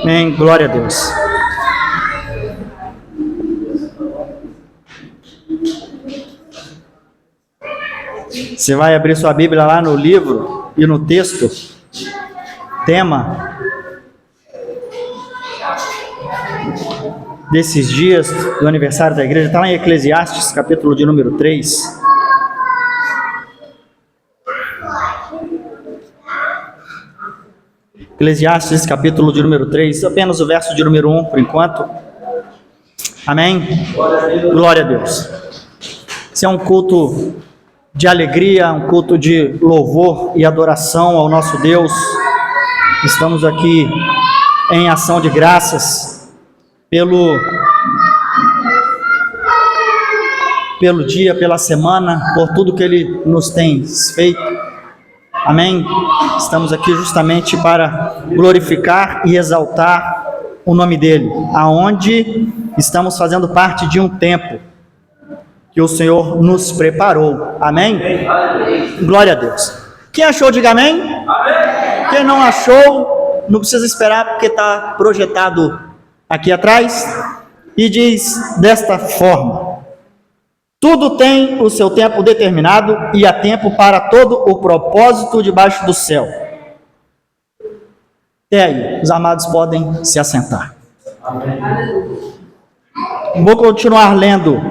Amém. Glória a Deus. Você vai abrir sua Bíblia lá no livro e no texto, tema desses dias do aniversário da igreja, está lá em Eclesiastes, capítulo de número 3. Eclesiastes, capítulo de número 3, apenas o verso de número 1 por enquanto. Amém? Glória a Deus. Esse é um culto de alegria, um culto de louvor e adoração ao nosso Deus. Estamos aqui em ação de graças pelo dia, pela semana, por tudo que Ele nos tem feito. Amém? Estamos aqui justamente para glorificar e exaltar o nome dEle, aonde estamos fazendo parte de um tempo que o Senhor nos preparou. Amém? Glória a Deus. Quem achou, diga amém. Amém. Quem não achou, não precisa esperar, porque está projetado aqui atrás. E diz desta forma: tudo tem o seu tempo determinado, e há tempo para todo o propósito debaixo do céu. Até aí, os amados podem se assentar. Amém. Vou continuar lendo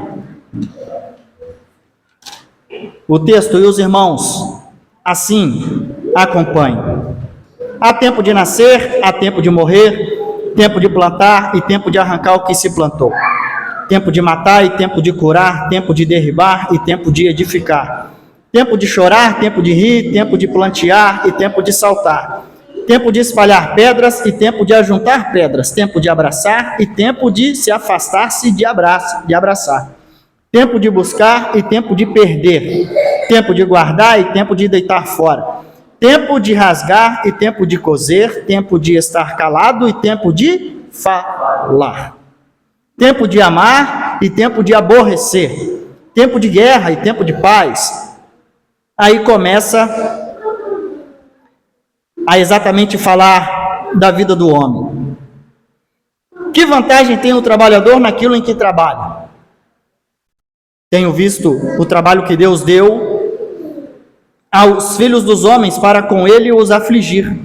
o texto, e os irmãos assim acompanhem. Há tempo de nascer, há tempo de morrer, tempo de plantar e tempo de arrancar o que se plantou, tempo de matar e tempo de curar, tempo de derribar e tempo de edificar, tempo de chorar, tempo de rir, tempo de plantear e tempo de saltar, tempo de espalhar pedras e tempo de ajuntar pedras, tempo de abraçar e tempo de se afastar-se de abraçar, tempo de buscar e tempo de perder, tempo de guardar e tempo de deitar fora, tempo de rasgar e tempo de coser, tempo de estar calado e tempo de falar, tempo de amar e tempo de aborrecer, tempo de guerra e tempo de paz. Aí começa a exatamente falar da vida do homem. Que vantagem tem o trabalhador naquilo em que trabalha? Tenho visto o trabalho que Deus deu aos filhos dos homens para com ele os afligir.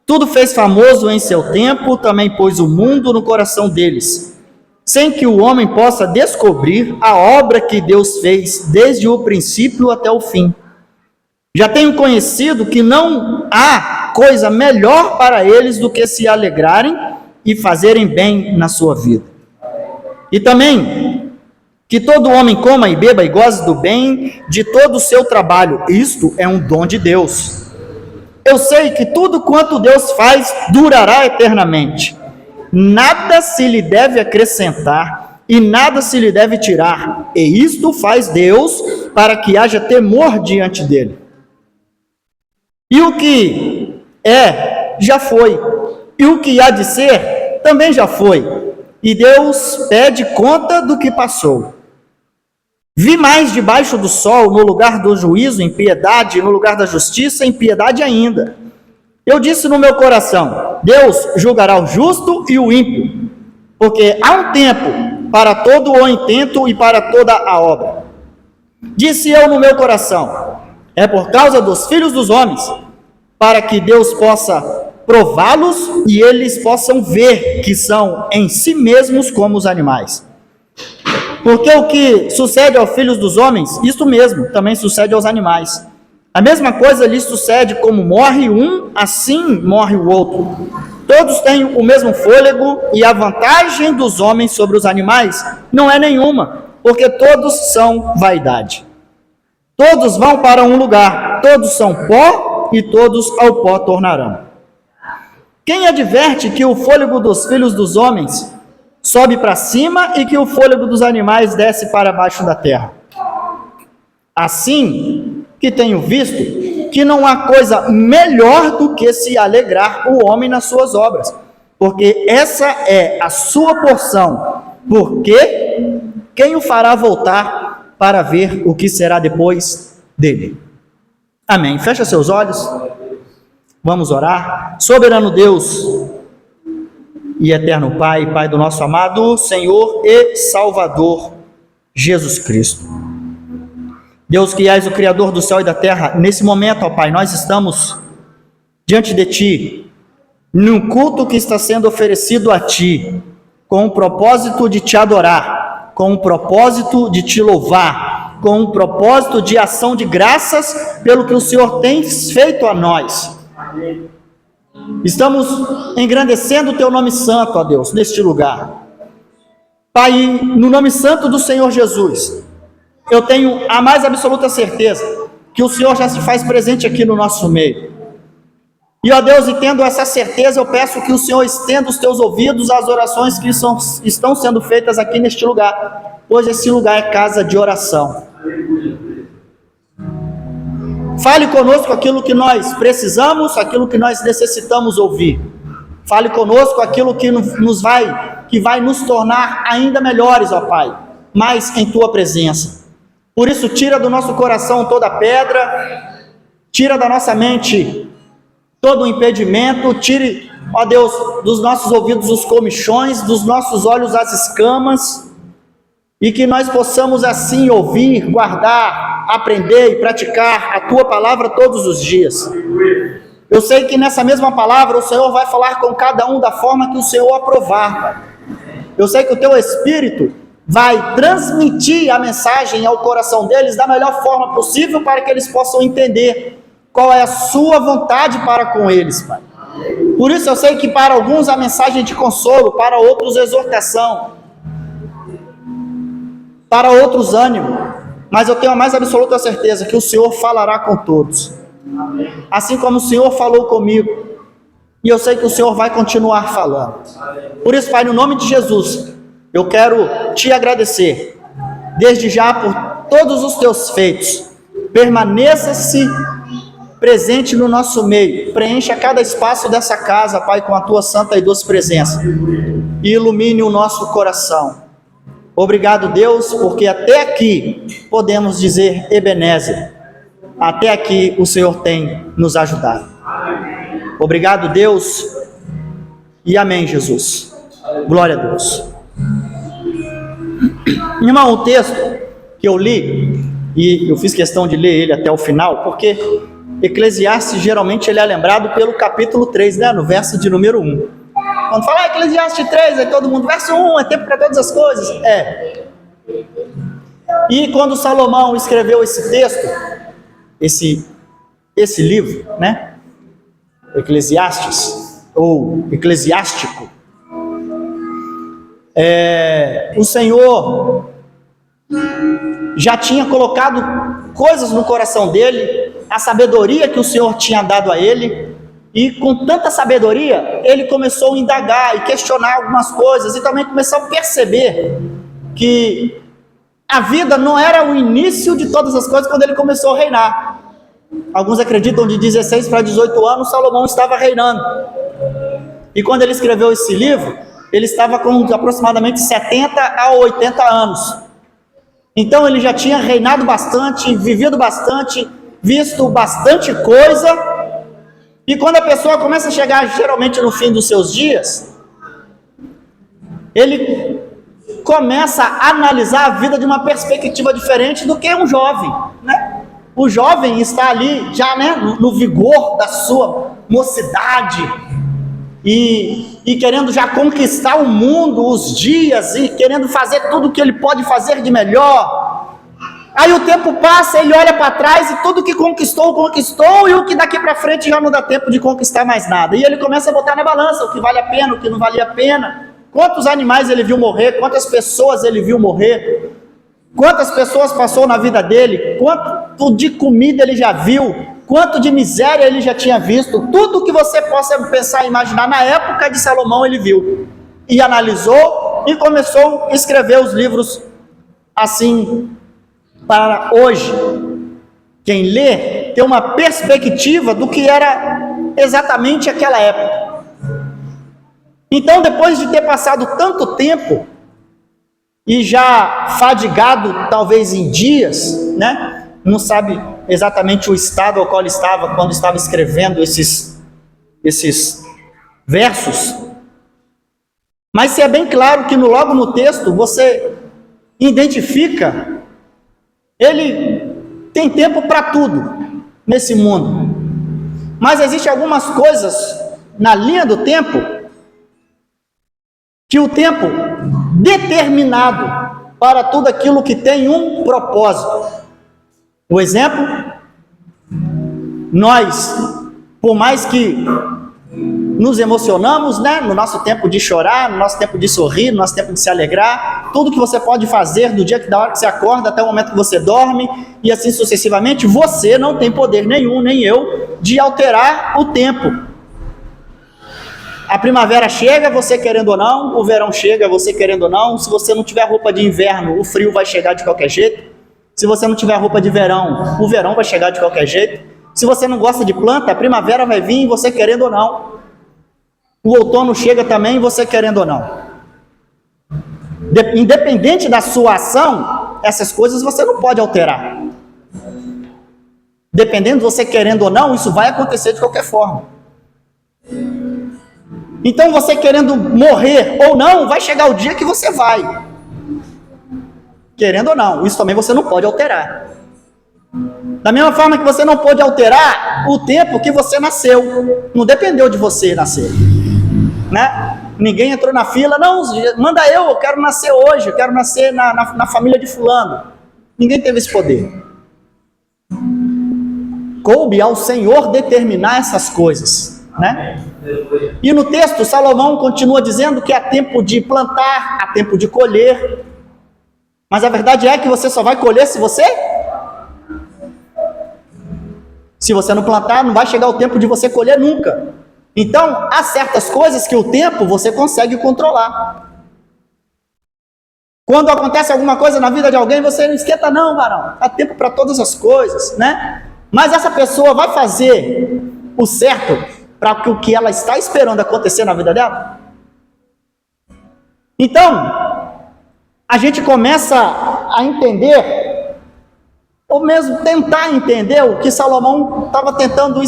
Tudo fez famoso em seu tempo, também pôs o mundo no coração deles, sem que o homem possa descobrir a obra que Deus fez desde o princípio até o fim. Já tenho conhecido que não há coisa melhor para eles do que se alegrarem e fazerem bem na sua vida. E também que todo homem coma e beba e goze do bem de todo o seu trabalho. Isto é um dom de Deus. Eu sei que tudo quanto Deus faz durará eternamente. Nada se lhe deve acrescentar e nada se lhe deve tirar. E isto faz Deus para que haja temor diante dele. E o que é, já foi. E o que há de ser, também já foi. E Deus pede conta do que passou. Vi mais debaixo do sol, no lugar do juízo, impiedade, no lugar da justiça, impiedade ainda. Eu disse no meu coração: Deus julgará o justo e o ímpio, porque há um tempo para todo o intento e para toda a obra. Disse eu no meu coração: é por causa dos filhos dos homens, para que Deus possa prová-los e eles possam ver que são em si mesmos como os animais. Porque o que sucede aos filhos dos homens, isto mesmo, também sucede aos animais. A mesma coisa lhes sucede, como morre um, assim morre o outro. Todos têm o mesmo fôlego, e a vantagem dos homens sobre os animais não é nenhuma, porque todos são vaidade. Todos vão para um lugar, todos são pó, e todos ao pó tornarão. Quem adverte que o fôlego dos filhos dos homens sobe para cima e que o fôlego dos animais desce para baixo da terra? Assim que tenho visto que não há coisa melhor do que se alegrar o homem nas suas obras, porque essa é a sua porção, porque quem o fará voltar para ver o que será depois dele? Amém. Fecha seus olhos, vamos orar. Soberano Deus, e eterno Pai, Pai do nosso amado Senhor e Salvador Jesus Cristo. Deus que és o Criador do céu e da terra, nesse momento, ó Pai, nós estamos diante de Ti, num culto que está sendo oferecido a Ti, com o propósito de Te adorar, com o propósito de Te louvar, com o propósito de ação de graças pelo que o Senhor tem feito a nós. Estamos engrandecendo o Teu nome santo, ó Deus, neste lugar. Pai, no nome santo do Senhor Jesus, eu tenho a mais absoluta certeza que o Senhor já se faz presente aqui no nosso meio. E, ó Deus, e tendo essa certeza, eu peço que o Senhor estenda os Teus ouvidos às orações que estão sendo feitas aqui neste lugar, pois esse lugar é casa de oração. Fale conosco aquilo que nós precisamos, aquilo que nós necessitamos ouvir. Fale conosco aquilo que vai nos tornar ainda melhores, ó Pai, mais em Tua presença. Por isso, tira do nosso coração toda pedra, tira da nossa mente todo o impedimento, tire, ó Deus, dos nossos ouvidos os comichões, dos nossos olhos as escamas, e que nós possamos assim ouvir, guardar, aprender e praticar a Tua palavra todos os dias. Eu sei que nessa mesma palavra o Senhor vai falar com cada um da forma que o Senhor aprovar. Eu sei que o Teu Espírito vai transmitir a mensagem ao coração deles da melhor forma possível para que eles possam entender qual é a Sua vontade para com eles, Pai. Por isso eu sei que para alguns a mensagem de consolo, para outros exortação, para outros ânimo, mas eu tenho a mais absoluta certeza que o Senhor falará com todos, assim como o Senhor falou comigo, e eu sei que o Senhor vai continuar falando. Por isso, Pai, no nome de Jesus, eu quero Te agradecer, desde já por todos os Teus feitos. Permaneça-se presente no nosso meio, preencha cada espaço dessa casa, Pai, com a Tua santa e doce presença, e ilumine o nosso coração. Obrigado, Deus, porque até aqui podemos dizer Ebenezer. Até aqui o Senhor tem nos ajudado. Obrigado, Deus, e amém, Jesus. Glória a Deus. Irmão, o texto que eu li, e eu fiz questão de ler ele até o final, porque Eclesiastes geralmente ele é lembrado pelo capítulo 3, né? No verso de número 1. Quando fala Eclesiastes 3, aí todo mundo, verso 1, é tempo para todas as coisas. E quando Salomão escreveu esse texto, esse livro, né? Eclesiastes, ou eclesiástico, o Senhor já tinha colocado coisas no coração dele, a sabedoria que o Senhor tinha dado a ele, e com tanta sabedoria, ele começou a indagar e questionar algumas coisas, e também começou a perceber que a vida não era o início de todas as coisas quando ele começou a reinar. Alguns acreditam de 16 para 18 anos, Salomão estava reinando. E quando ele escreveu esse livro, ele estava com aproximadamente 70 a 80 anos. Então ele já tinha reinado bastante, vivido bastante, visto bastante coisa. E quando a pessoa começa a chegar geralmente no fim dos seus dias, ele começa a analisar a vida de uma perspectiva diferente do que um jovem, né? O jovem está ali já, né, no vigor da sua mocidade e querendo já conquistar o mundo, os dias, e querendo fazer tudo o que ele pode fazer de melhor. Aí o tempo passa, ele olha para trás e tudo que conquistou, e o que daqui para frente já não dá tempo de conquistar mais nada. E ele começa a botar na balança o que vale a pena, o que não vale a pena. Quantos animais ele viu morrer, quantas pessoas ele viu morrer, quantas pessoas passou na vida dele, quanto de comida ele já viu, quanto de miséria ele já tinha visto. Tudo que você possa pensar e imaginar, na época de Salomão ele viu, e analisou, e começou a escrever os livros assim, para hoje, quem lê, ter uma perspectiva do que era exatamente aquela época. Então, depois de ter passado tanto tempo, e já fadigado, talvez em dias, né? Não sabe exatamente o estado ao qual ele estava, quando estava escrevendo esses versos, Mas se é bem claro que logo no texto você identifica, ele tem tempo para tudo nesse mundo. Mas existem algumas coisas na linha do tempo, que o tempo determinado para tudo aquilo que tem um propósito. O exemplo, nós, por mais que nos emocionamos, né, no nosso tempo de chorar, no nosso tempo de sorrir, no nosso tempo de se alegrar, tudo que você pode fazer da hora que você acorda até o momento que você dorme, e assim sucessivamente, você não tem poder nenhum, nem eu, de alterar o tempo. A primavera chega, você querendo ou não, o verão chega, você querendo ou não. Se você não tiver roupa de inverno, o frio vai chegar de qualquer jeito. Se você não tiver roupa de verão, o verão vai chegar de qualquer jeito. Se você não gosta de planta, a primavera vai vir, você querendo ou não. O outono chega também, você querendo ou não. Independente da sua ação, essas coisas você não pode alterar. Dependendo de você querendo ou não, isso vai acontecer de qualquer forma. Então, você querendo morrer ou não, vai chegar o dia que você vai. Querendo ou não, isso também você não pode alterar. Da mesma forma que você não pode alterar o tempo que você nasceu. Não dependeu de você nascer. Né? Ninguém entrou na fila, não, manda eu quero nascer hoje, eu quero nascer na família de fulano. Ninguém teve esse poder. Coube ao Senhor determinar essas coisas. Né? E no texto, Salomão continua dizendo que há tempo de plantar, há tempo de colher, mas a verdade é que você só vai colher se você não plantar, não vai chegar o tempo de você colher nunca. Então, há certas coisas que o tempo você consegue controlar. Quando acontece alguma coisa na vida de alguém, você não esquenta não, varão, há tempo para todas as coisas, né? Mas essa pessoa vai fazer o certo para o que ela está esperando acontecer na vida dela? Então, a gente começa a entender, ou mesmo tentar entender o que Salomão estava tentando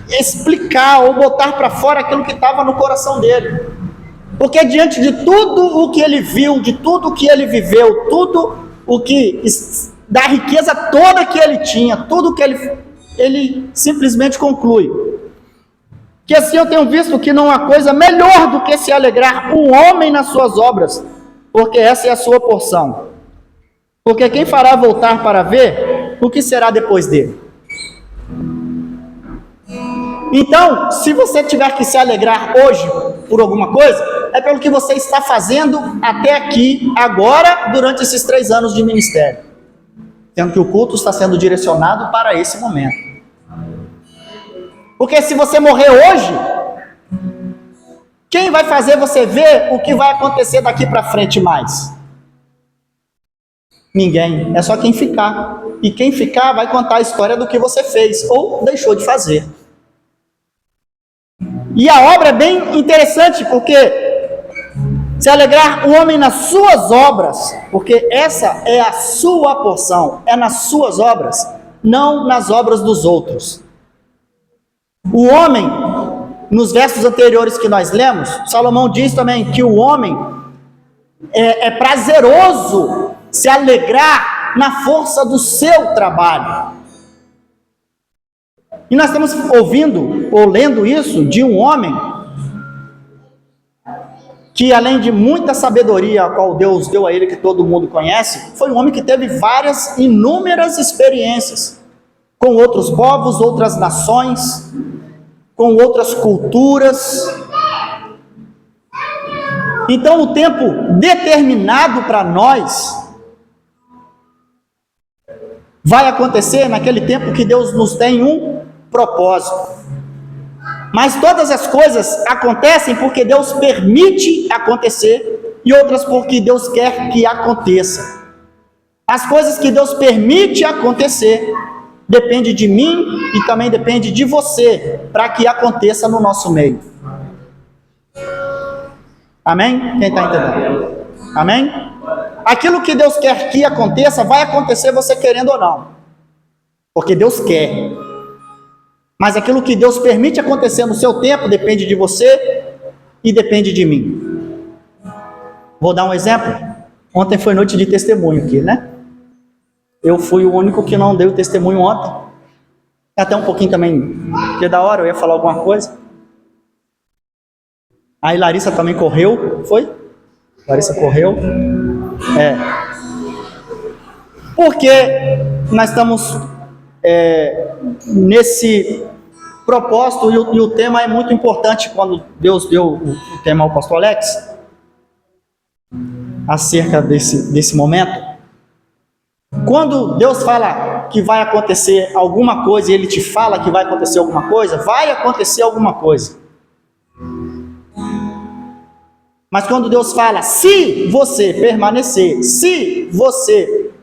explicar, ou botar para fora aquilo que estava no coração dele. Porque diante de tudo o que ele viu, de tudo o que ele viveu, tudo o que, da riqueza toda que ele tinha, tudo que ele simplesmente conclui que assim eu tenho visto que não há coisa melhor do que se alegrar um homem nas suas obras, porque essa é a sua porção. Porque quem fará voltar para ver o que será depois dele? Então, se você tiver que se alegrar hoje por alguma coisa, é pelo que você está fazendo até aqui, agora, durante esses 3 anos de ministério. Sendo que o culto está sendo direcionado para esse momento. Porque se você morrer hoje, quem vai fazer você ver o que vai acontecer daqui para frente mais? Ninguém. É só quem ficar. E quem ficar vai contar a história do que você fez ou deixou de fazer. E a obra é bem interessante, porque se alegrar o homem nas suas obras, porque essa é a sua porção, é nas suas obras, não nas obras dos outros. O homem, nos versos anteriores que nós lemos, Salomão diz também que o homem é prazeroso se alegrar na força do seu trabalho. E nós estamos ouvindo ou lendo isso de um homem que, além de muita sabedoria a qual Deus deu a ele, que todo mundo conhece, foi um homem que teve inúmeras experiências com outros povos, outras nações, com outras culturas. Então, o tempo determinado para nós vai acontecer naquele tempo que Deus nos tem um propósito. Mas todas as coisas acontecem porque Deus permite acontecer e outras porque Deus quer que aconteça. As coisas que Deus permite acontecer depende de mim e também depende de você para que aconteça no nosso meio. Amém? Quem está entendendo? Amém? Aquilo que Deus quer que aconteça, vai acontecer você querendo ou não. Porque Deus quer. Mas aquilo que Deus permite acontecer no seu tempo, depende de você e depende de mim. Vou dar um exemplo. Ontem foi noite de testemunho aqui, né? Eu fui o único que não deu testemunho ontem. Até um pouquinho também, porque da hora eu ia falar alguma coisa. Aí Larissa também correu, foi? Larissa correu. Porque nós estamos nesse propósito e o tema é muito importante quando Deus deu o tema ao pastor Alex acerca desse momento. Quando Deus fala que vai acontecer alguma coisa e Ele te fala que vai acontecer alguma coisa, vai acontecer alguma coisa. Mas quando Deus fala, se você permanecer, se você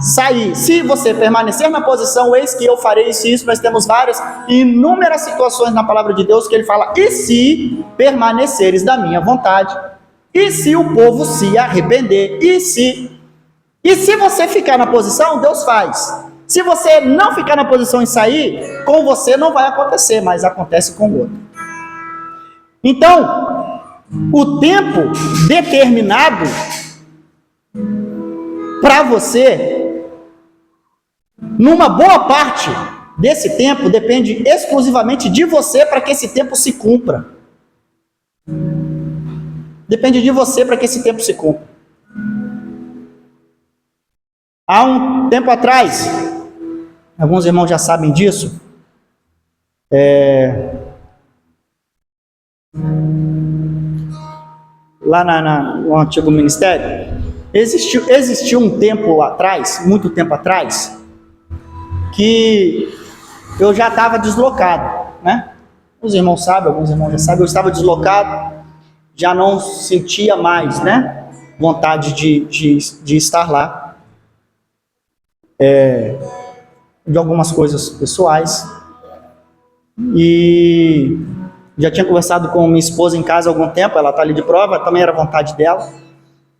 sair, se você permanecer na posição, eis que eu farei isso e isso, nós temos várias, inúmeras situações na palavra de Deus que Ele fala, e se permaneceres da minha vontade, e se o povo se arrepender, e se você ficar na posição, Deus faz. Se você não ficar na posição e sair, com você não vai acontecer, mas acontece com o outro. Então, o tempo determinado para você, numa boa parte desse tempo, depende exclusivamente de você para que esse tempo se cumpra. Depende de você para que esse tempo se cumpra. Há um tempo atrás, alguns irmãos já sabem disso, lá no antigo ministério, existiu um tempo atrás, muito tempo atrás, que eu já estava deslocado, né? Os irmãos sabem, alguns irmãos já sabem, eu estava deslocado, já não sentia mais, né, vontade de estar lá, de algumas coisas pessoais, e já tinha conversado com minha esposa em casa há algum tempo, ela está ali de prova, também era vontade dela.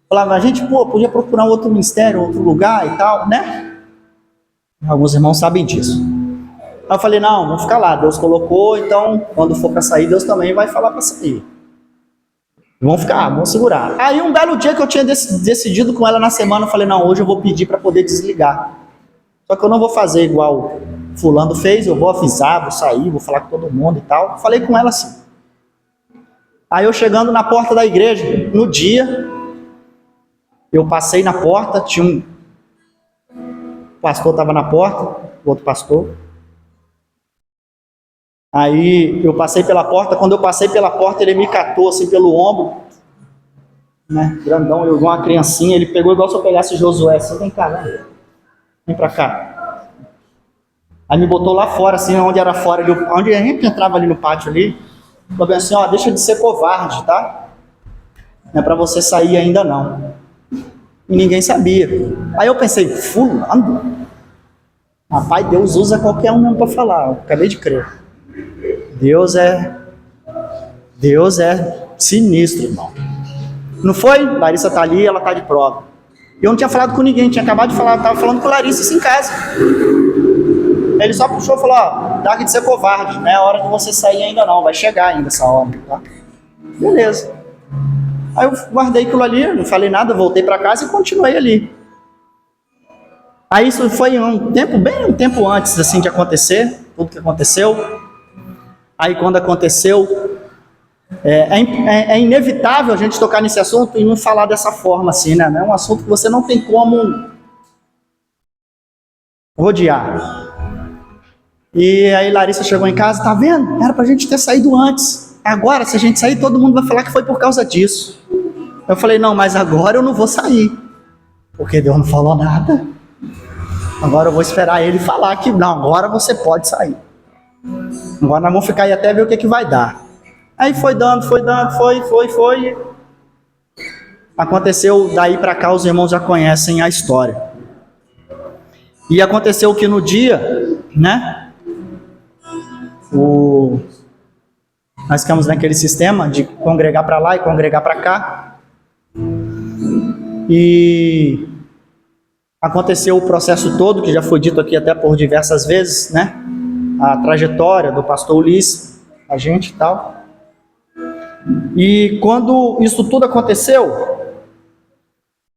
Falava, a gente, podia procurar um outro ministério, outro lugar e tal, né? Alguns irmãos sabem disso. Aí eu falei, não, vamos ficar lá, Deus colocou, então, quando for para sair, Deus também vai falar para sair. Vamos ficar, vamos segurar. Aí um belo dia que eu tinha decidido com ela na semana, eu falei, não, hoje eu vou pedir para poder desligar. Só que eu não vou fazer igual fulano fez, eu vou avisar, vou sair, vou falar com todo mundo e tal. Falei com ela assim. Aí eu chegando na porta da igreja, no dia, eu passei na porta, tinha um pastor estava na porta, outro pastor. Aí eu passei pela porta, quando eu passei pela porta, ele me catou assim pelo ombro, né, grandão, eu igual uma criancinha, ele pegou igual se eu pegasse Josué, assim, vem cá, né? Vem pra cá. Aí me botou lá fora, assim, onde era fora, onde a gente entrava ali no pátio ali, falou bem assim, ó, deixa de ser covarde, tá? Não é pra você sair ainda não. E ninguém sabia. Aí eu pensei, fulano? Rapaz, Deus usa qualquer um mesmo pra falar, eu acabei de crer. Deus é sinistro, irmão. Não foi? Larissa tá ali, ela tá de prova. Eu não tinha falado com ninguém, tinha acabado de falar, estava falando com Larissa assim, em casa. Ele só puxou e falou, ó, dá de ser covarde, não é hora de você sair ainda não, vai chegar ainda essa hora, tá? Beleza. Aí eu guardei aquilo ali, não falei nada, voltei para casa e continuei ali. Aí isso foi um tempo antes, assim, de acontecer, tudo que aconteceu. Aí quando aconteceu, é inevitável a gente tocar nesse assunto e não falar dessa forma assim, né? É um assunto que você não tem como rodear. E aí Larissa chegou em casa, tá vendo? Era pra gente ter saído antes. Agora, se a gente sair, todo mundo vai falar que foi por causa disso. Eu falei, não, mas agora eu não vou sair. Porque Deus não falou nada. Agora eu vou esperar ele falar que, não, agora você pode sair. Agora nós vamos ficar aí até ver o que vai dar. Aí foi dando, foi. Aconteceu daí para cá, os irmãos já conhecem a história. E aconteceu que no dia, né? Nós ficamos naquele sistema de congregar para lá e congregar para cá. E aconteceu o processo todo, que já foi dito aqui até por diversas vezes, né? A trajetória do pastor Ulisses, a gente e tal. E quando isso tudo aconteceu,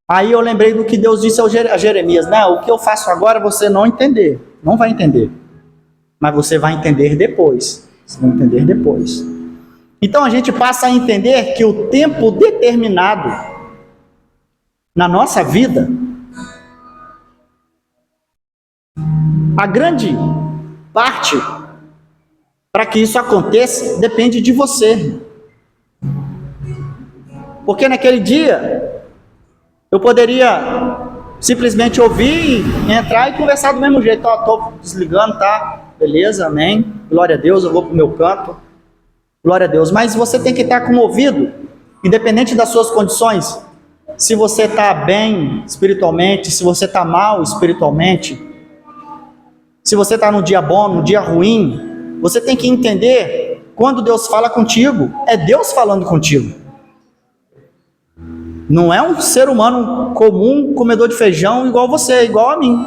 Aí eu lembrei do que Deus disse a Jeremias, né? O que eu faço agora você não entender, não vai entender, mas você vai entender depois. Você vai entender depois. Então a gente passa a entender que o tempo determinado na nossa vida, a grande parte para que isso aconteça depende de você. Porque naquele dia eu poderia simplesmente ouvir, entrar e conversar do mesmo jeito. Estou desligando, tá? Beleza, amém. Glória a Deus, eu vou para o meu canto. Glória a Deus. Mas você tem que estar com o ouvido, independente das suas condições. Se você está bem espiritualmente, se você está mal espiritualmente, se você está no dia bom, no dia ruim, você tem que entender, quando Deus fala contigo, é Deus falando contigo. Não é um ser humano comum, comedor de feijão, igual você, igual a mim.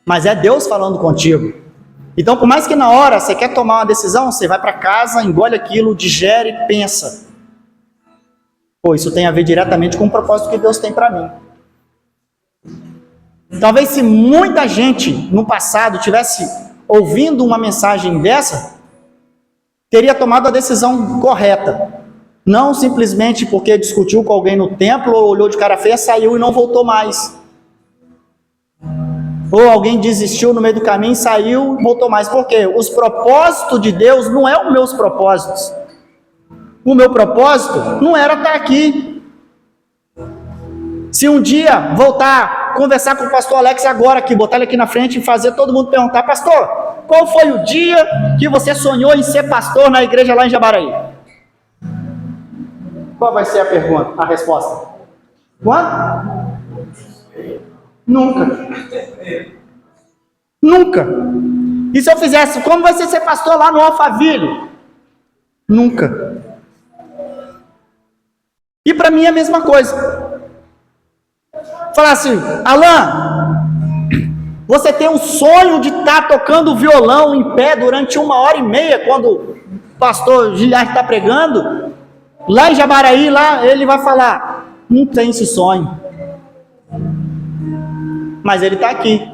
Mas é Deus falando contigo. Então, por mais que na hora você quer tomar uma decisão, você vai para casa, engole aquilo, digere, pensa. Pô, isso tem a ver diretamente com o propósito que Deus tem para mim. Talvez se muita gente no passado tivesse ouvindo uma mensagem dessa, teria tomado a decisão correta. Não simplesmente porque discutiu com alguém no templo, ou olhou de cara feia, saiu e não voltou mais. Ou alguém desistiu no meio do caminho, saiu e voltou mais. Por quê? Os propósitos de Deus não é os meus propósitos. O meu propósito não era estar aqui. Se um dia voltar, conversar com o pastor Alex agora aqui, botar ele aqui na frente e fazer todo mundo perguntar: pastor, qual foi o dia que você sonhou em ser pastor na igreja lá em Jabaraí? Qual vai ser a pergunta, a resposta? Quando? Nunca. Nunca. E se eu fizesse, como vai ser pastor lá no Alphaville? Nunca. E para mim é a mesma coisa. Falar assim: Alan, você tem um sonho de estar tocando violão em pé durante 1h30 quando o pastor Giliard está pregando? Lá em Jabaraí, lá ele vai falar: não tem esse sonho. Mas ele está aqui.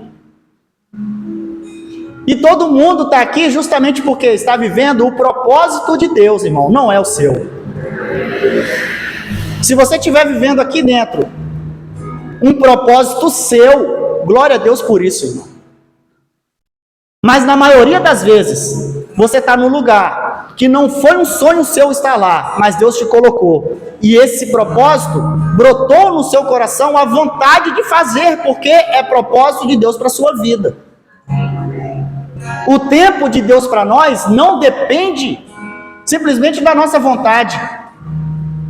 E todo mundo está aqui justamente porque está vivendo o propósito de Deus, irmão, não é o seu. Se você estiver vivendo aqui dentro um propósito seu, glória a Deus por isso, irmão. Mas na maioria das vezes, você está no lugar que não foi um sonho seu estar lá, mas Deus te colocou. E esse propósito brotou no seu coração a vontade de fazer, porque é propósito de Deus para a sua vida. O tempo de Deus para nós não depende simplesmente da nossa vontade.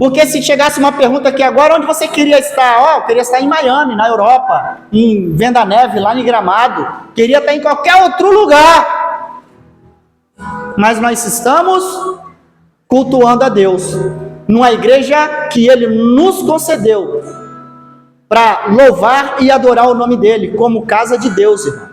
Porque se chegasse uma pergunta aqui agora, onde você queria estar? Eu queria estar em Miami, na Europa, em Venda Neve, lá em Gramado. Queria estar em qualquer outro lugar. Mas nós estamos cultuando a Deus numa igreja que Ele nos concedeu para louvar e adorar o nome dEle, como casa de Deus, irmão.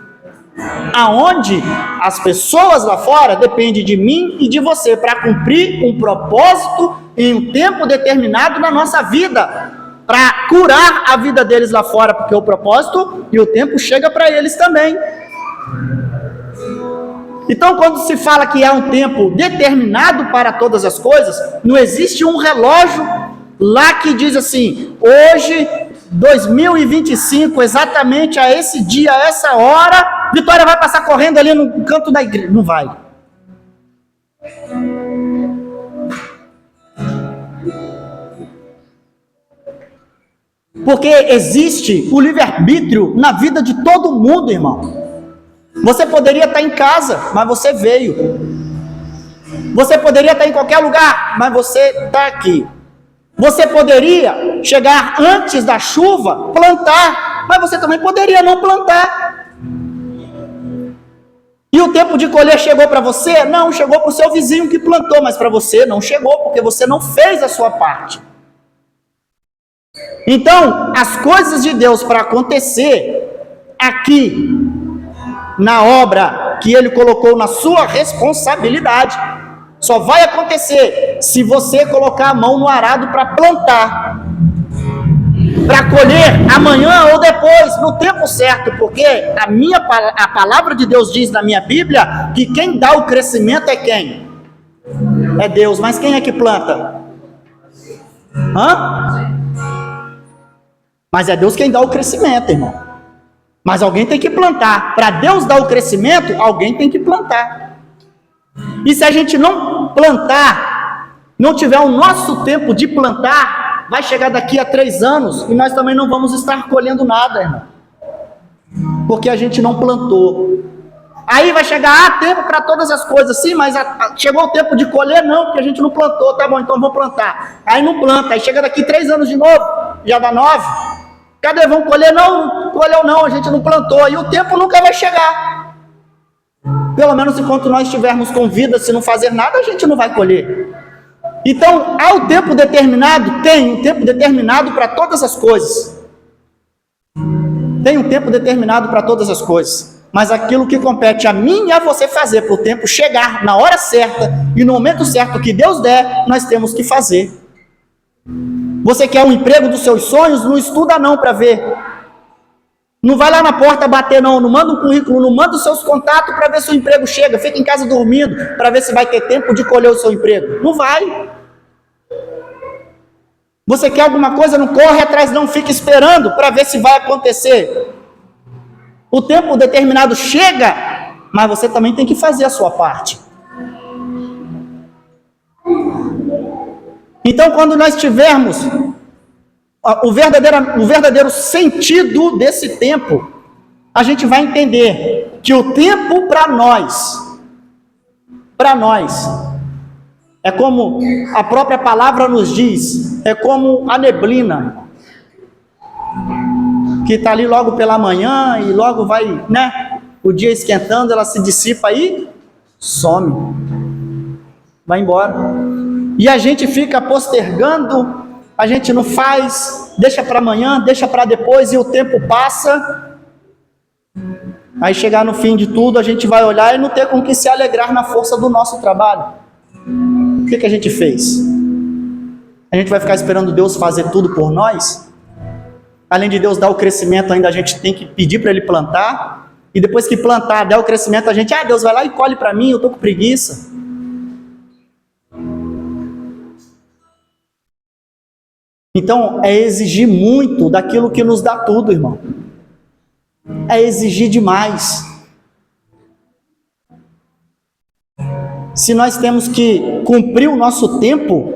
Aonde as pessoas lá fora dependem de mim e de você para cumprir um propósito em um tempo determinado na nossa vida, para curar a vida deles lá fora, porque o propósito e o tempo chega para eles também. Então, quando se fala que há um tempo determinado para todas as coisas, não existe um relógio lá que diz assim: hoje, 2025, exatamente a esse dia, a essa hora, Vitória vai passar correndo ali no canto da igreja. Não vai. Porque existe o livre-arbítrio na vida de todo mundo, irmão. Você poderia estar em casa, mas você veio. Você poderia estar em qualquer lugar, mas você está aqui. Você poderia chegar antes da chuva, plantar, mas você também poderia não plantar. E o tempo de colher chegou para você? Não, chegou para o seu vizinho que plantou, mas para você não chegou, porque você não fez a sua parte. Então, as coisas de Deus para acontecer aqui, na obra que Ele colocou na sua responsabilidade, só vai acontecer se você colocar a mão no arado para plantar. para colher amanhã ou depois, no tempo certo, porque a palavra de Deus diz na minha Bíblia que quem dá o crescimento é quem? É Deus, mas quem é que planta? Mas é Deus quem dá o crescimento, irmão. Mas alguém tem que plantar. Para Deus dar o crescimento, alguém tem que plantar. E se a gente não plantar, não tiver o nosso tempo de plantar, vai chegar daqui a 3 anos e nós também não vamos estar colhendo nada, irmão. Porque a gente não plantou. Aí vai chegar, tempo para todas as coisas, sim, mas chegou o tempo de colher, não, porque a gente não plantou, tá bom, então vamos plantar. Aí não planta, aí chega daqui 3 anos de novo, já dá 9. Cadê? Vão colher? Não, colheu não, a gente não plantou, e o tempo nunca vai chegar. Pelo menos enquanto nós estivermos com vida, se não fazer nada, a gente não vai colher. Então, há o tempo determinado? Tem um tempo determinado para todas as coisas. Tem um tempo determinado para todas as coisas. Mas aquilo que compete a mim e a você fazer para o tempo chegar na hora certa e no momento certo que Deus der, nós temos que fazer. Você quer um emprego dos seus sonhos? Não estuda não para ver. Não vai lá na porta bater não, não manda um currículo, não manda os seus contatos para ver se o emprego chega, fica em casa dormindo para ver se vai ter tempo de colher o seu emprego. Não vai. Você quer alguma coisa? Não corre atrás não, fica esperando para ver se vai acontecer. O tempo determinado chega, mas você também tem que fazer a sua parte. Então, quando nós tivermos o verdadeiro sentido desse tempo, a gente vai entender que o tempo para nós, é como a própria palavra nos diz, é como a neblina, que está ali logo pela manhã e logo vai, né? O dia esquentando, ela se dissipa e some. Vai embora. E a gente fica postergando, a gente não faz, deixa para amanhã, deixa para depois e o tempo passa. Aí chegar no fim de tudo, a gente vai olhar e não ter com que se alegrar na força do nosso trabalho. O que a gente fez? A gente vai ficar esperando Deus fazer tudo por nós? Além de Deus dar o crescimento, ainda a gente tem que pedir para Ele plantar. E depois que plantar, der o crescimento, a gente, Deus vai lá e colhe para mim, eu estou com preguiça. Então, é exigir muito daquilo que nos dá tudo, irmão. É exigir demais. Se nós temos que cumprir o nosso tempo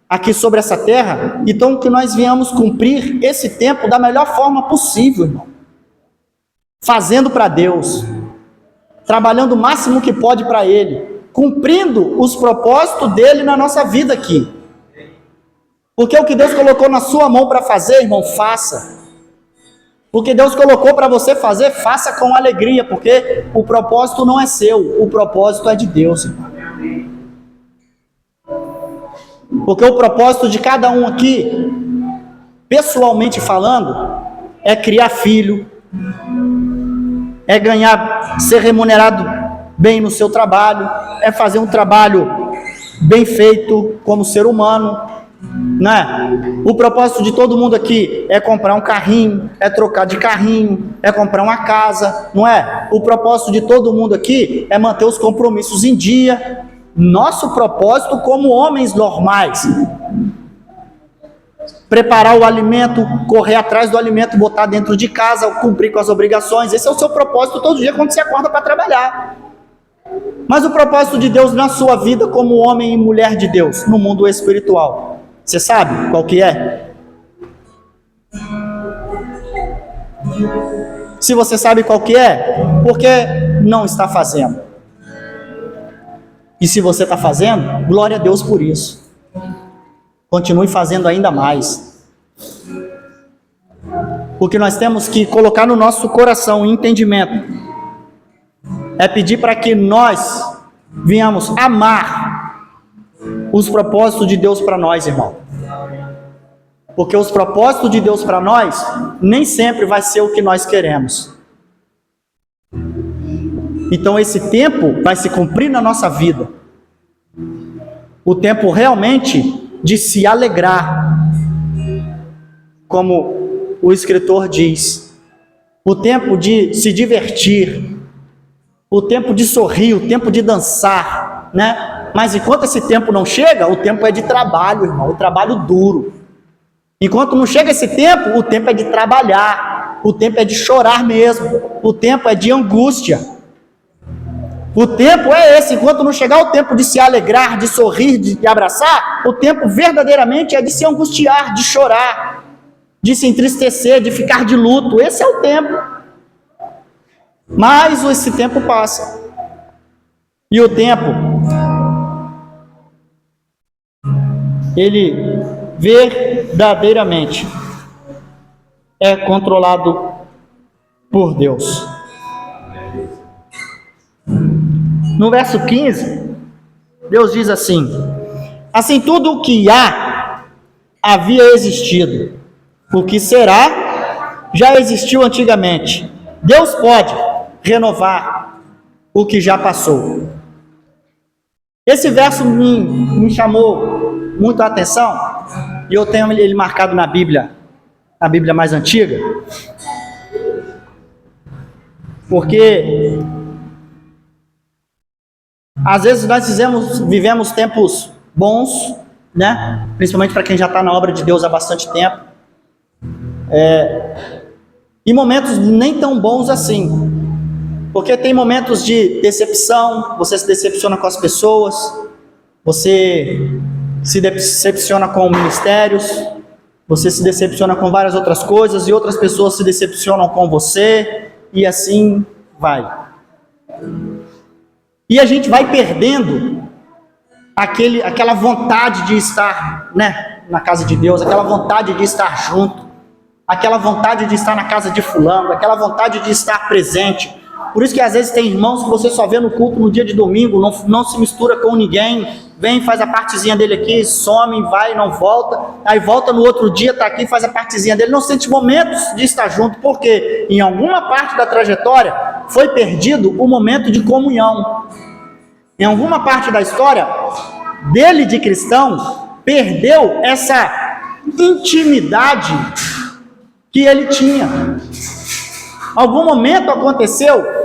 aqui sobre essa terra, então que nós venhamos cumprir esse tempo da melhor forma possível, irmão. Fazendo para Deus, trabalhando o máximo que pode para Ele, cumprindo os propósitos dEle na nossa vida aqui. Porque o que Deus colocou na sua mão para fazer, irmão, faça. Porque Deus colocou para você fazer, faça com alegria, porque o propósito não é seu, o propósito é de Deus, irmão. Porque o propósito de cada um aqui, pessoalmente falando, é criar filho, é ganhar, ser remunerado bem no seu trabalho, é fazer um trabalho bem feito como ser humano, né? O propósito de todo mundo aqui é comprar um carrinho, é trocar de carrinho, é comprar uma casa, não é? O propósito de todo mundo aqui é manter os compromissos em dia. Nosso propósito como homens normais, preparar o alimento, correr atrás do alimento, botar dentro de casa, cumprir com as obrigações. Esse é o seu propósito todo dia quando você acorda para trabalhar. Mas o propósito de Deus na sua vida como homem e mulher de Deus, no mundo espiritual, você sabe qual que é? Se você sabe qual que é, por que não está fazendo? E se você está fazendo, glória a Deus por isso. Continue fazendo ainda mais. Porque nós temos que colocar no nosso coração o entendimento. É pedir para que nós venhamos amar os propósitos de Deus para nós, irmão. Porque os propósitos de Deus para nós nem sempre vai ser o que nós queremos. Então esse tempo vai se cumprir na nossa vida. O tempo realmente de se alegrar. Como o escritor diz. O tempo de se divertir, o tempo de sorrir, o tempo de dançar, né? Mas enquanto esse tempo não chega, o tempo é de trabalho, irmão, o trabalho duro. Enquanto não chega esse tempo, o tempo é de trabalhar, o tempo é de chorar mesmo, o tempo é de angústia. O tempo é esse, enquanto não chegar o tempo de se alegrar, de sorrir, de abraçar, o tempo verdadeiramente é de se angustiar, de chorar, de se entristecer, de ficar de luto. Esse é o tempo. Mas esse tempo passa. E o tempo, ele verdadeiramente é controlado por Deus. No verso 15, Deus diz assim: assim tudo o que há havia existido, o que será já existiu antigamente. Deus pode renovar o que já passou. Esse verso me chamou muito a atenção, e eu tenho ele marcado na Bíblia, a Bíblia mais antiga, porque às vezes nós vivemos tempos bons, né? Principalmente para quem já está na obra de Deus há bastante tempo, e momentos nem tão bons assim, porque tem momentos de decepção, você se decepciona com as pessoas, você se decepciona com ministérios, você se decepciona com várias outras coisas, e outras pessoas se decepcionam com você, e assim vai. E a gente vai perdendo aquela vontade de estar, né, na casa de Deus, aquela vontade de estar junto, aquela vontade de estar na casa de fulano, aquela vontade de estar presente. Por isso que às vezes tem irmãos que você só vê no culto no dia de domingo, não se mistura com ninguém, vem, faz a partezinha dele aqui, some, vai, não volta, aí volta no outro dia, está aqui, faz a partezinha dele, não sente momentos de estar junto, porque em alguma parte da trajetória foi perdido o momento de comunhão. Em alguma parte da história dele de cristão, perdeu essa intimidade que ele tinha. Algum momento aconteceu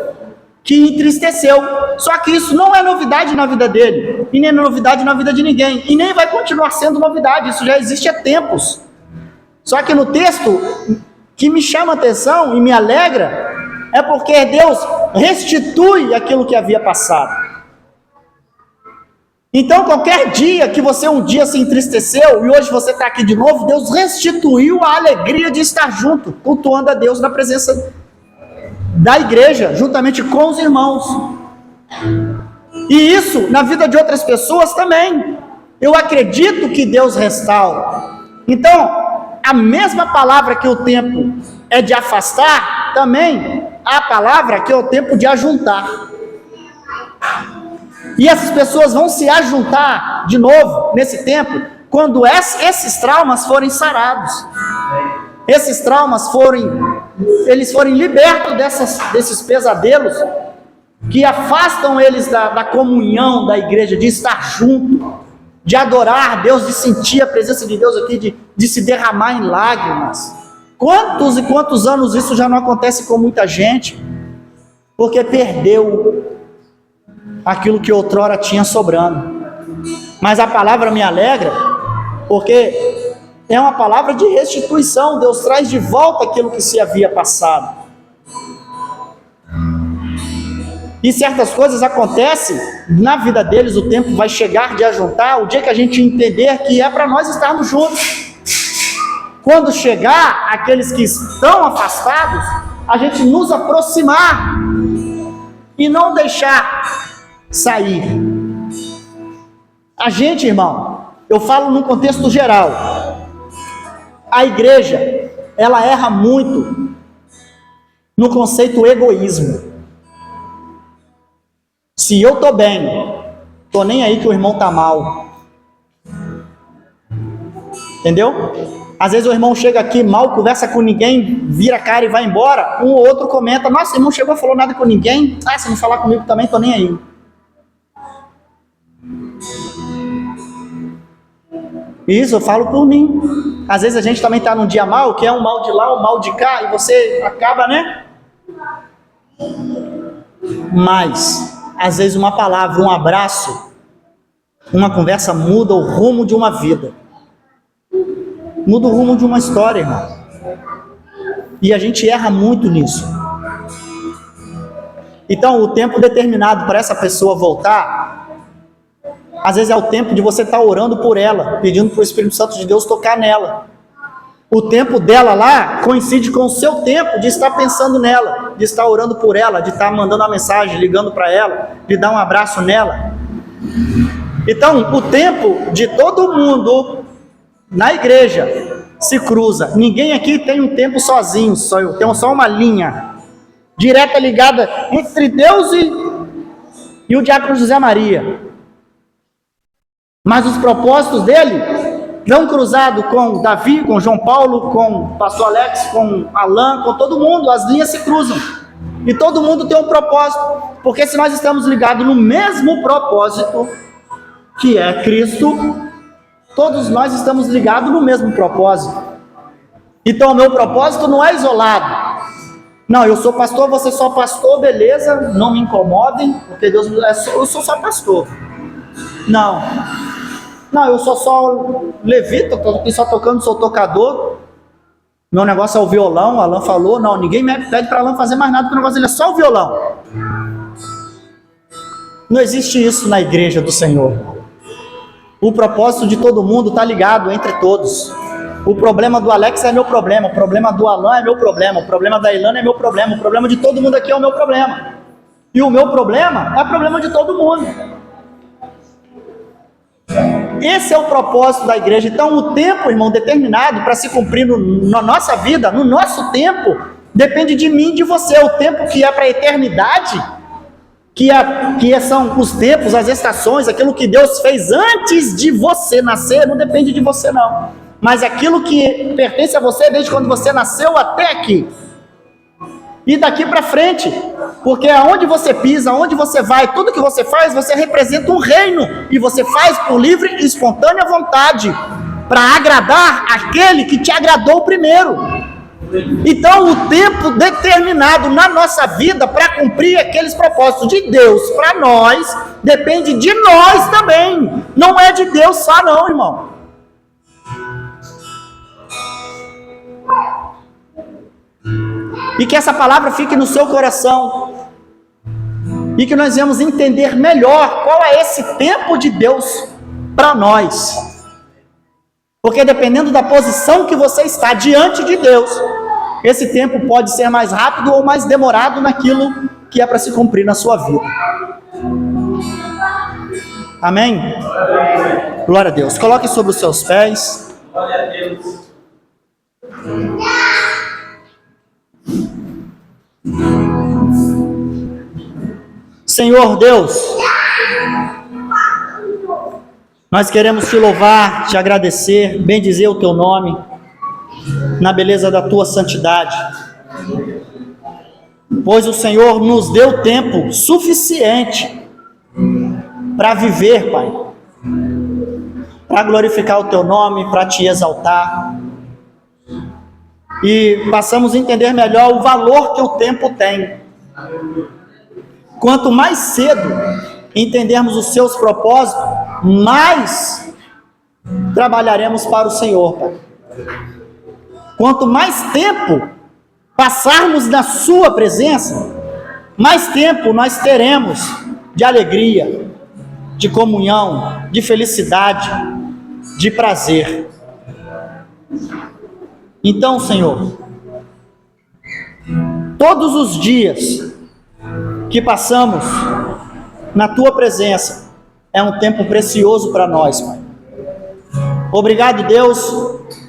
que entristeceu. Só que isso não é novidade na vida dele, e nem é novidade na vida de ninguém, e nem vai continuar sendo novidade, isso já existe há tempos. Só que no texto que me chama a atenção e me alegra, é porque Deus restitui aquilo que havia passado. Então, qualquer dia que você um dia se entristeceu, e hoje você está aqui de novo, Deus restituiu a alegria de estar junto, cultuando a Deus na presença da igreja, juntamente com os irmãos. E isso na vida de outras pessoas também. Eu acredito que Deus restaura. Então, a mesma palavra que o tempo é de afastar, também a palavra que é o tempo de ajuntar. E essas pessoas vão se ajuntar de novo nesse tempo, quando esses traumas forem sarados. Esses traumas forem libertos desses pesadelos que afastam eles da comunhão da igreja, de estar junto, de adorar a Deus, de sentir a presença de Deus aqui, de se derramar em lágrimas. Quantos e quantos anos isso já não acontece com muita gente? Porque perdeu aquilo que outrora tinha sobrando. Mas a palavra me alegra, porque é uma palavra de restituição. Deus traz de volta aquilo que se havia passado. E certas coisas acontecem na vida deles, o tempo vai chegar de ajuntar, o dia que a gente entender que é para nós estarmos juntos. Quando chegar aqueles que estão afastados, a gente nos aproximar e não deixar sair. A gente, irmão, eu falo num contexto geral, a igreja, ela erra muito no conceito egoísmo. Se eu tô bem, tô nem aí que o irmão tá mal. Entendeu? Às vezes o irmão chega aqui mal, conversa com ninguém, vira a cara e vai embora. Um ou outro comenta: nossa, o irmão chegou e falou nada com ninguém. Ah, se não falar comigo também, tô nem aí. Isso eu falo por mim. Às vezes a gente também está num dia mal, que é um mal de lá, um mal de cá, e você acaba, né? Mas, às vezes uma palavra, um abraço, uma conversa muda o rumo de uma vida. Muda o rumo de uma história, irmão. E a gente erra muito nisso. Então, o tempo determinado para essa pessoa voltar, às vezes é o tempo de você estar orando por ela, pedindo para o Espírito Santo de Deus tocar nela. O tempo dela lá coincide com o seu tempo de estar pensando nela, de estar orando por ela, de estar mandando uma mensagem, ligando para ela, de dar um abraço nela. Então, o tempo de todo mundo na igreja se cruza. Ninguém aqui tem um tempo sozinho, só eu tenho só uma linha direta ligada entre Deus e o diácono José Maria. Mas os propósitos dele vão cruzado com Davi, com João Paulo, com o pastor Alex, com Alain, com todo mundo. As linhas se cruzam. E todo mundo tem um propósito. Porque se nós estamos ligados no mesmo propósito, que é Cristo, todos nós estamos ligados no mesmo propósito. Então o meu propósito não é isolado. Não, eu sou pastor, você só pastor, beleza, não me incomodem, porque Deus, eu sou só pastor. Não, eu sou só levita, estou aqui só tocando, sou tocador. Meu negócio é o violão, Alain falou. Não, ninguém me pede para Alain fazer mais nada, porque o negócio dele é só o violão. Não existe isso na igreja do Senhor. O propósito de todo mundo está ligado entre todos. O problema do Alex é meu problema, o problema do Alain é meu problema, o problema da Ilana é meu problema, o problema de todo mundo aqui é o meu problema. E o meu problema é o problema de todo mundo. Esse é o propósito da igreja. Então o tempo, irmão, determinado para se cumprir na nossa vida, no nosso tempo, depende de mim e de você. O tempo que é para a eternidade, que são os tempos, as estações, aquilo que Deus fez antes de você nascer, não depende de você não. Mas aquilo que pertence a você desde quando você nasceu até aqui. E daqui para frente, porque aonde você pisa, aonde você vai, tudo que você faz, você representa um reino, e você faz por livre e espontânea vontade, para agradar aquele que te agradou primeiro. Então o tempo determinado na nossa vida para cumprir aqueles propósitos de Deus para nós, depende de nós também, não é de Deus só não, irmão. E que essa palavra fique no seu coração, e que nós vamos entender melhor qual é esse tempo de Deus para nós, porque dependendo da posição que você está diante de Deus, esse tempo pode ser mais rápido ou mais demorado naquilo que é para se cumprir na sua vida. Amém? Glória a Deus. Coloque sobre os seus pés. Glória a Deus. Senhor Deus, nós queremos te louvar, te agradecer, bendizer o teu nome, na beleza da tua santidade, pois o Senhor nos deu tempo suficiente para viver, Pai, para glorificar o teu nome, para te exaltar, e passamos a entender melhor o valor que o tempo tem. Quanto mais cedo entendermos os seus propósitos, mais trabalharemos para o Senhor, Pai. Quanto mais tempo passarmos na sua presença, mais tempo nós teremos de alegria, de comunhão, de felicidade, de prazer. Então, Senhor, todos os dias que passamos na tua presença é um tempo precioso para nós, Pai. Obrigado, Deus,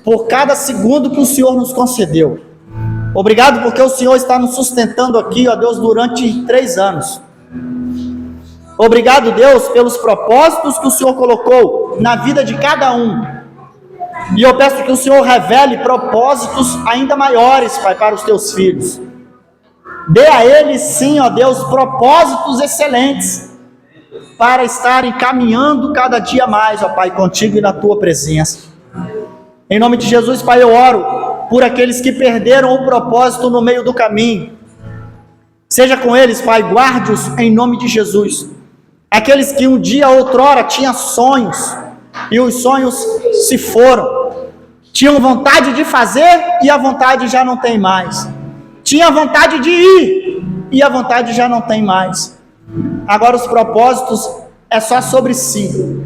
por cada segundo que o Senhor nos concedeu. Obrigado porque o Senhor está nos sustentando aqui, ó Deus, durante 3 anos. Obrigado, Deus, pelos propósitos que o Senhor colocou na vida de cada um. E eu peço que o Senhor revele propósitos ainda maiores, Pai, para os teus filhos. Dê a eles, sim, ó Deus, propósitos excelentes, para estarem caminhando cada dia mais, ó Pai, contigo e na tua presença. Em nome de Jesus, Pai, eu oro por aqueles que perderam o propósito no meio do caminho. Seja com eles, Pai, guarde-os em nome de Jesus. Aqueles que um dia, outrora, tinham sonhos, e os sonhos se foram. Tinham vontade de fazer, e a vontade já não tem mais. Tinha vontade de ir, e a vontade já não tem mais. Agora os propósitos é só sobre si.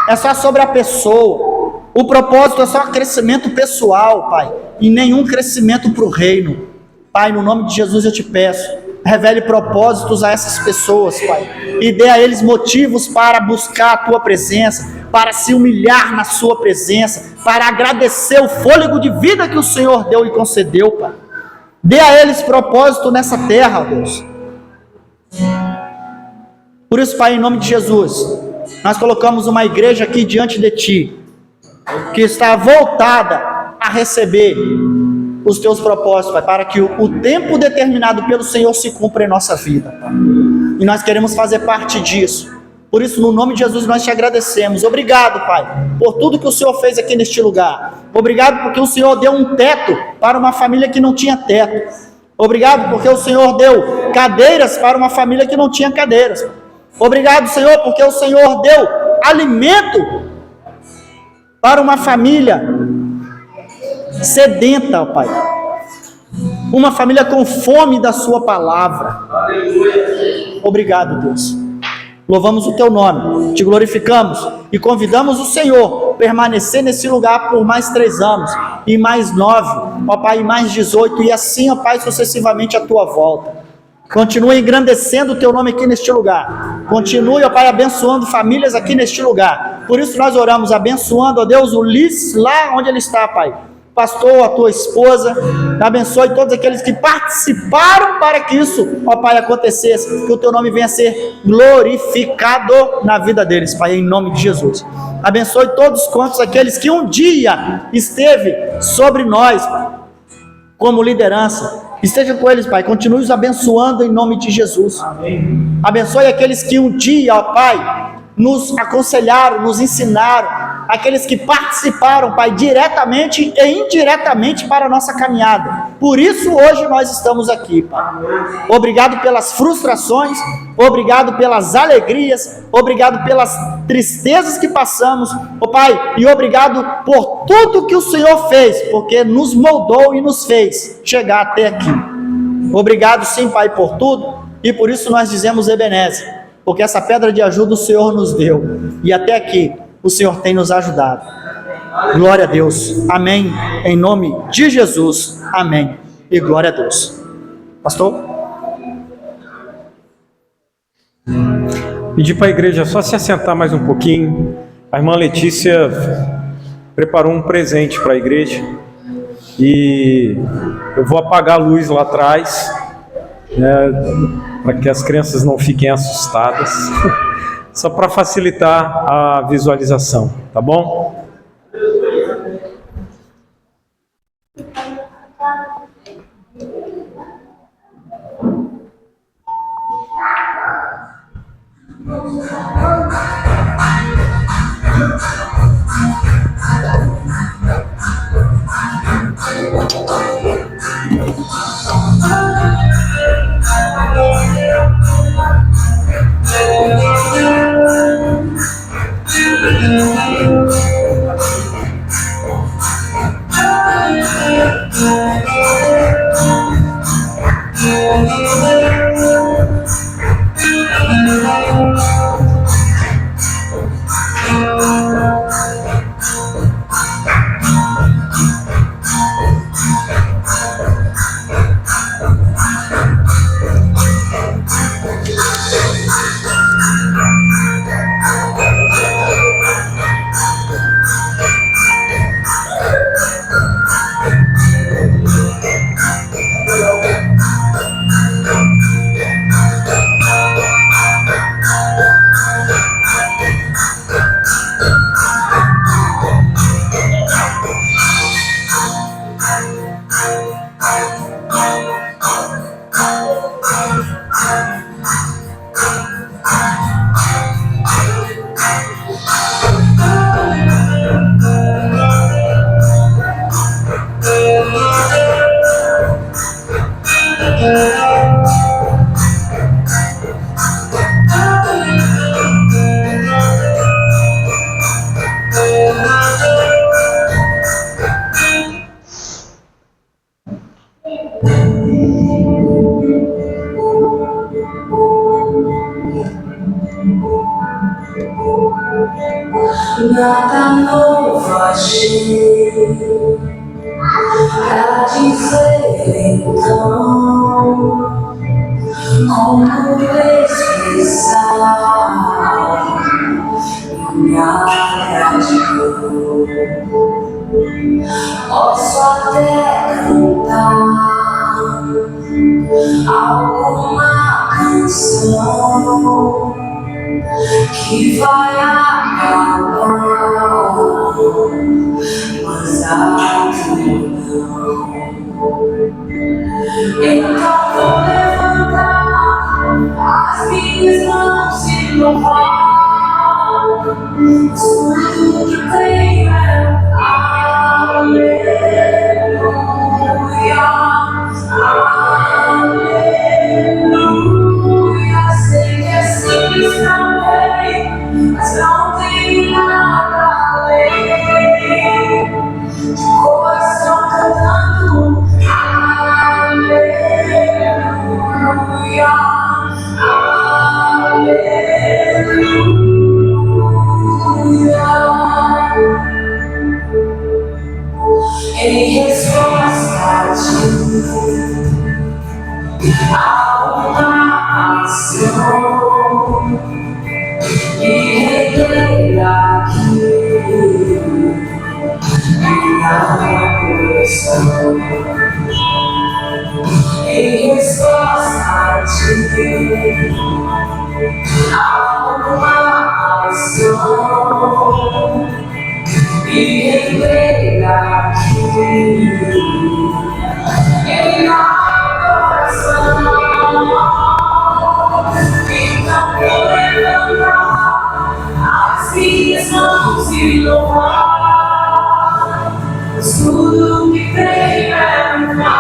É só sobre a pessoa. O propósito é só crescimento pessoal, Pai, e nenhum crescimento para o reino. Pai, no nome de Jesus eu te peço, revele propósitos a essas pessoas, Pai, e dê a eles motivos para buscar a Tua presença, para se humilhar na Sua presença, para agradecer o fôlego de vida que o Senhor deu e concedeu, Pai. Dê a eles propósito nessa terra, ó Deus. Por isso, Pai, em nome de Jesus, nós colocamos uma igreja aqui diante de Ti, que está voltada a receber os Teus propósitos, Pai, para que o tempo determinado pelo Senhor se cumpra em nossa vida, Pai. E nós queremos fazer parte disso. Por isso, no nome de Jesus, nós te agradecemos. Obrigado, Pai, por tudo que o Senhor fez aqui neste lugar. Obrigado porque o Senhor deu um teto para uma família que não tinha teto. Obrigado porque o Senhor deu cadeiras para uma família que não tinha cadeiras. Obrigado, Senhor, porque o Senhor deu alimento para uma família sedenta, ó Pai. Uma família com fome da Sua palavra. Obrigado, Deus. Louvamos o Teu nome, Te glorificamos e convidamos o Senhor a permanecer nesse lugar por mais 3 anos, e mais 9, ó Pai, e mais 18, e assim, ó Pai, sucessivamente a Tua volta. Continue engrandecendo o Teu nome aqui neste lugar. Continue, ó Pai, abençoando famílias aqui neste lugar. Por isso nós oramos, abençoando, ó Deus, o Ulisses lá onde ele está, Pai. Pastor, a tua esposa, abençoe todos aqueles que participaram para que isso, ó Pai, acontecesse, que o Teu nome venha a ser glorificado na vida deles, Pai, em nome de Jesus. Abençoe todos quantos aqueles que um dia esteve sobre nós, Pai, como liderança. Esteja com eles, Pai, continue os abençoando em nome de Jesus. Amém. Abençoe aqueles que um dia, ó Pai, nos aconselharam, nos ensinaram, aqueles que participaram, Pai, diretamente e indiretamente para a nossa caminhada. Por isso hoje nós estamos aqui, Pai. Obrigado pelas frustrações, obrigado pelas alegrias, obrigado pelas tristezas que passamos, ó Pai, e obrigado por tudo que o Senhor fez, porque nos moldou e nos fez chegar até aqui. Obrigado sim, Pai, por tudo, e por isso nós dizemos Ebenezer, porque essa pedra de ajuda o Senhor nos deu, e até aqui o Senhor tem nos ajudado. Glória a Deus, amém, em nome de Jesus, amém, e glória a Deus. Pastor? Pedir para a igreja só se assentar mais um pouquinho. A irmã Letícia preparou um presente para a igreja, e eu vou apagar a luz lá atrás, para que as crianças não fiquem assustadas, só para facilitar a visualização, tá bom? pra dizer então como expressar minha gratidão. Posso até cantar alguma canção que vai acabar, mas aqui não. Então vou levantar as minhas mãos e louvar tudo que tem, aleluia, aleluia. Sei que é simples também, mas não tem nada além de coração cantando aleluia, aleluia. Em resposta a ti, há uma ação e reguei aqui minha coração. Em resposta a ti, há uma ação e reguei aqui em minha coração. Então vou levantar as minhas mãos e louvar tudo que tem aleluia,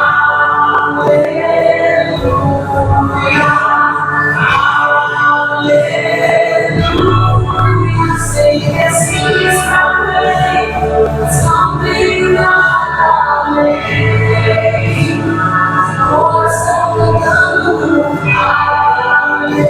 aleluia. Sei que é simples também, mas não tem nada além. Coração cantando aleluia,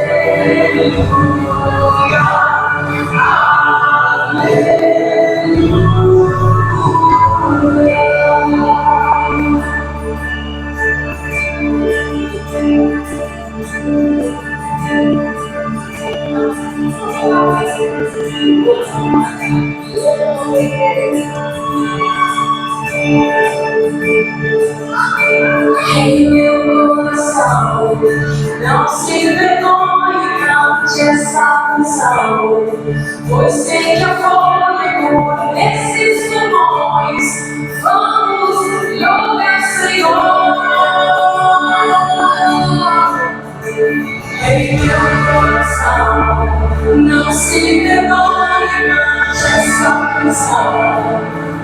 em meu coração, não se vergonhe, cante essa canção, pois sei que eu fôlego nesses pulmões, vamos louvar o Senhor. Em meu coração, não se vergonhe, cante essa canção,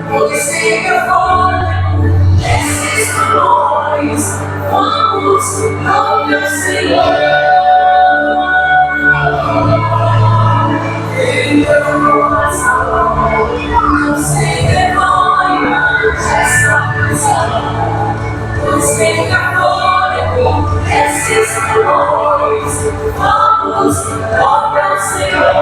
pois sei que eu fôlego nesses pulmões, vamos louvar o Senhor. Em meu coração, não se vergonhe, cante essa canção, pois sei que eu fôlego nesses pulmões, vamos louvar o Senhor.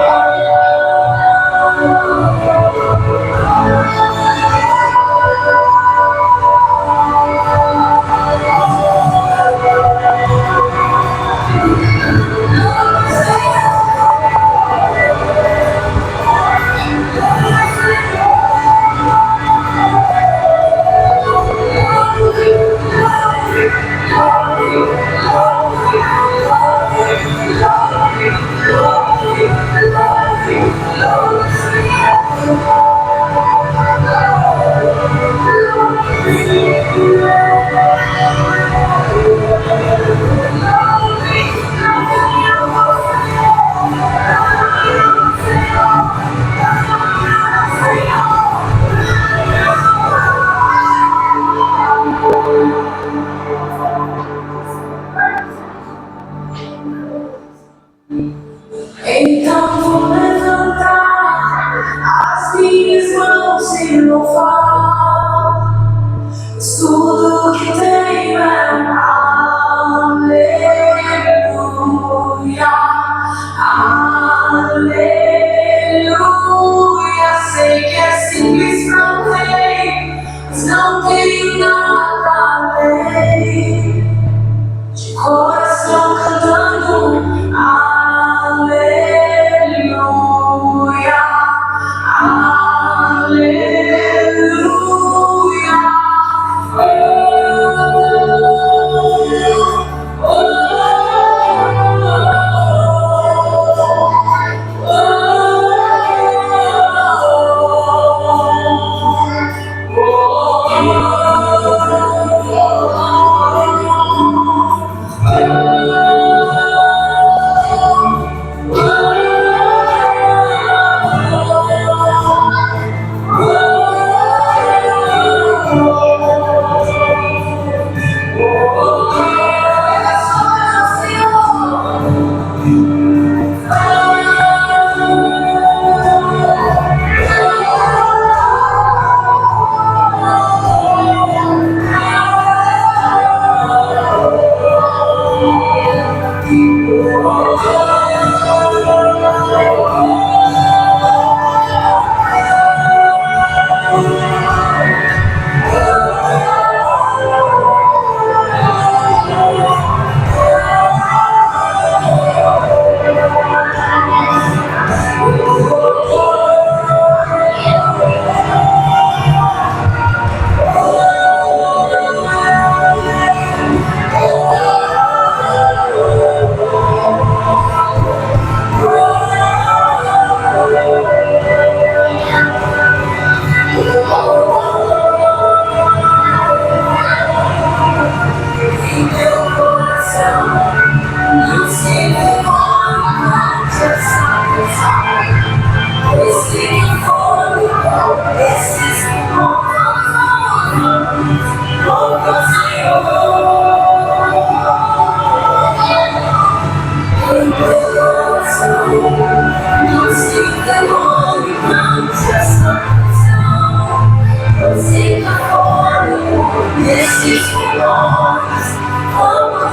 Esses pulmões, vamos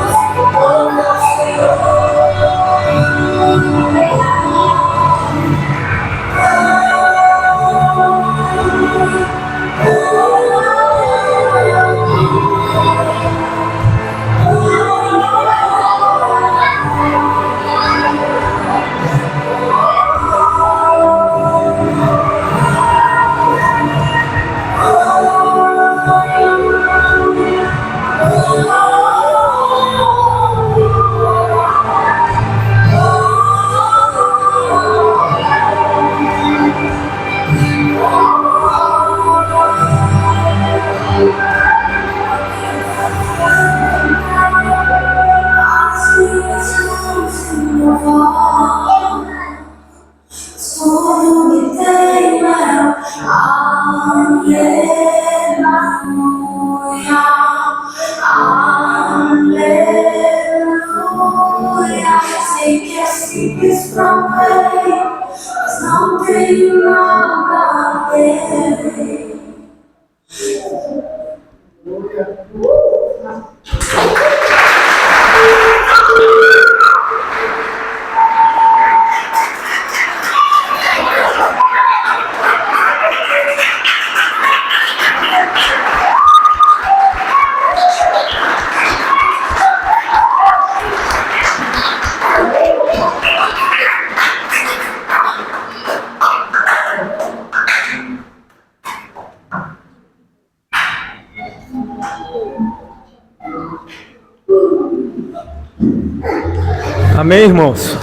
Amém, irmãos?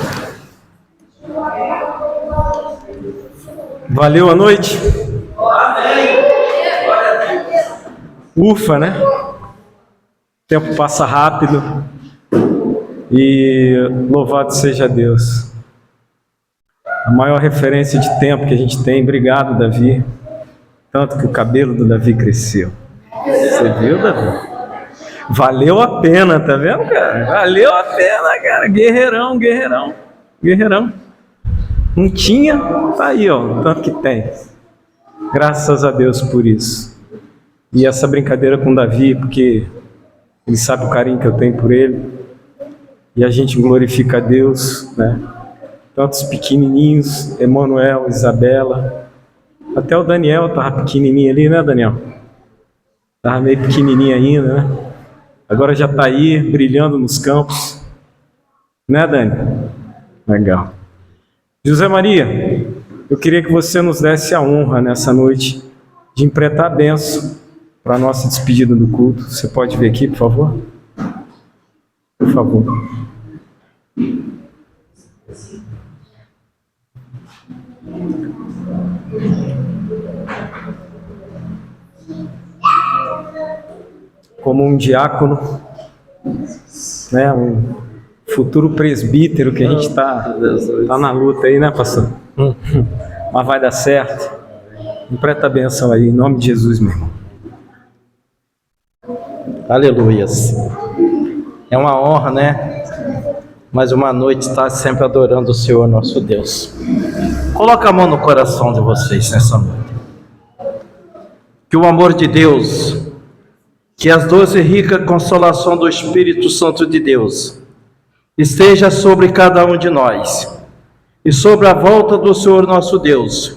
Valeu a noite? Ufa, né? O tempo passa rápido e louvado seja Deus. A maior referência de tempo que a gente tem, obrigado, Davi. Tanto que o cabelo do Davi cresceu. Você viu, Davi? Valeu a pena, tá vendo, cara? Valeu a pena, cara. Guerreirão, guerreirão, guerreirão. Não tinha, tá aí, ó, tanto que tem. Graças a Deus por isso. E essa brincadeira com o Davi, porque ele sabe o carinho que eu tenho por ele. E a gente glorifica a Deus, né? Tantos pequenininhos, Emanuel, Isabela. Até o Daniel tava pequenininho ali, né, Daniel? Tava meio pequenininho ainda, né? Agora já está aí, brilhando nos campos. Né, Dani? Legal. José Maria, eu queria que você nos desse a honra nessa noite de emprestar a bênção para a nossa despedida do culto. Você pode vir aqui, por favor? Por favor. Como um diácono, né, um futuro presbítero que a gente está na luta aí, né, pastor? Mas vai dar certo. Empresta a benção aí, em nome de Jesus, meu irmão. Aleluias. É uma honra, né? Mais uma noite estar sempre adorando o Senhor nosso Deus. Coloca a mão no coração de vocês nessa noite. Que o amor de Deus, que as doce e rica consolação do Espírito Santo de Deus esteja sobre cada um de nós e sobre a volta do Senhor nosso Deus.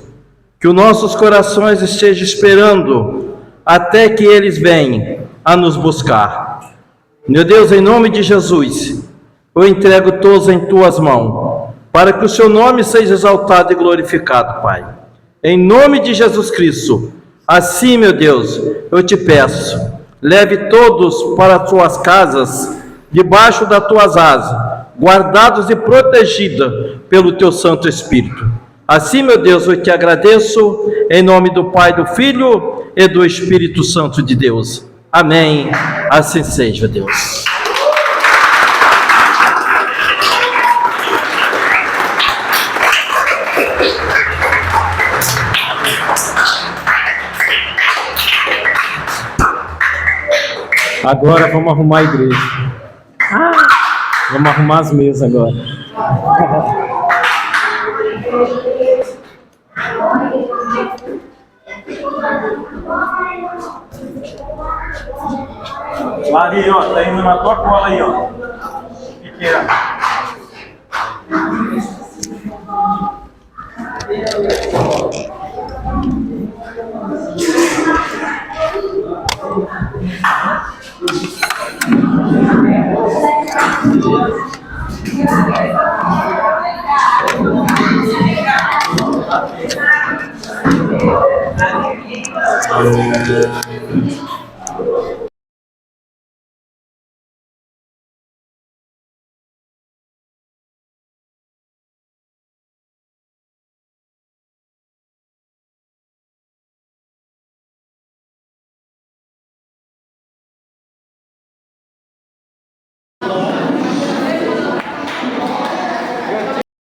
Que os nossos corações estejam esperando até que eles venham a nos buscar. Meu Deus, em nome de Jesus, eu entrego todos em tuas mãos, para que o seu nome seja exaltado e glorificado, Pai. Em nome de Jesus Cristo, assim, meu Deus, eu te peço, leve todos para as tuas casas, debaixo das tuas asas, guardados e protegidos pelo teu Santo Espírito. Assim, meu Deus, eu te agradeço, em nome do Pai, do Filho e do Espírito Santo de Deus. Amém. Assim seja, Deus. Agora vamos arrumar a igreja. Vamos arrumar as mesas agora. Lari, ó, tá indo na tua cola aí, ó. O que que é?